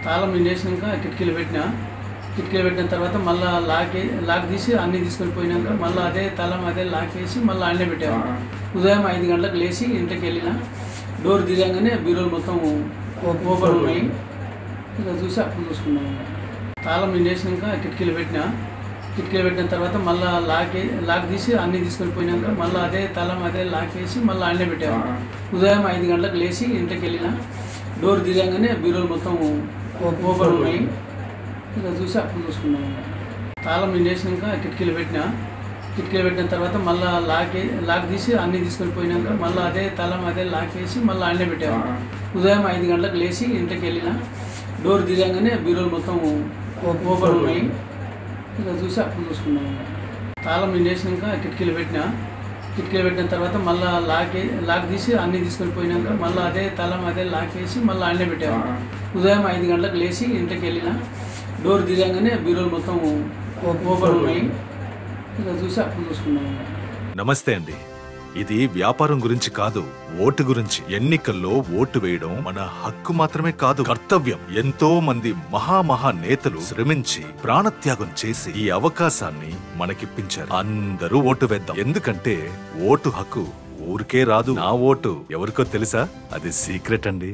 తాళం నిండేసినాక కిటికీలు పెట్టిన తర్వాత మళ్ళీ లాక్ తీసి అన్నీ తీసుకొని పోయినాక మళ్ళీ అదే తాళం అదే లాక్ వేసి మళ్ళీ అన్నే పెట్టాము. ఉదయం 5 గంటలకు లేచి ఇంటికి వెళ్ళిన డోర్ దిగంగానే బీరోలు మొత్తం ఓపెన్ ఉన్నాయి. ఇక చూసి అప్పుడు చూసుకున్నాము. తాళం నిండేసినాక కిటికీలు పెట్టిన తర్వాత మళ్ళీ లాక్ తీసి అన్నీ తీసుకొని పోయినాక మళ్ళీ అదే తాళం అదే లాక్ వేసి మళ్ళీ అన్నే పెట్టాము. ఉదయం 5 గంటలకు లేచి ఇంటికి వెళ్ళిన డోర్ దిగంగానే బీరోలు మొత్తం ఓపెన్ ఉన్నాయి. ఇక చూసి అప్పుడు చూసుకున్నాము. తాళం నిండేసినాక కిటికీలు పెట్టిన తర్వాత మళ్ళీ లాక్ తీసి అన్నీ తీసుకొని పోయినాక మళ్ళీ అదే తాళం అదే లాక్ వేసి మళ్ళీ అన్నే పెట్టాము. ఉదయం 5 గంటలకు లేచి ఇంటికి వెళ్ళిన డోర్ దిగంగానే బీరోలు మొత్తం ఓపెన్ ఉన్నాయి. ఇక చూసి అప్పుడు చూసుకున్నాము. తాళం నిండేసినాక కిటికీలు పెట్టిన తర్వాత మళ్ళీ లాక్ తీసి అన్నీ తీసుకొని పోయినాక మళ్ళీ అదే తాళం అదే లాక్ వేసి మళ్ళీ అన్నే పెట్టాము. ఉదయం 5 గంటలకు లేచి ఇంటికి వెళ్ళిన డోర్ దిగంగానే బీరోలు మొత్తం ఓపెన్ ఉన్నాయి. ఇక చూసి అప్పుడు చూసుకున్నాము. నమస్తే అండి. ఇది వ్యాపారం గురించి కాదు, ఓటు గురించి. ఎన్నికల్లో ఓటు వేయడం మన హక్కు మాత్రమే కాదు, కర్తవ్యం. ఎంతో మంది మహా నేతలు శ్రమించి ప్రాణత్యాగం చేసి ఈ అవకాశాన్ని మనకిప్పించారు. అందరూ ఓటు వేద్దాం. ఎందుకంటే ఓటు హక్కు ఊరికే రాదు. నా ఓటు ఎవరికో తెలుసా? అది సీక్రెట్ అండి.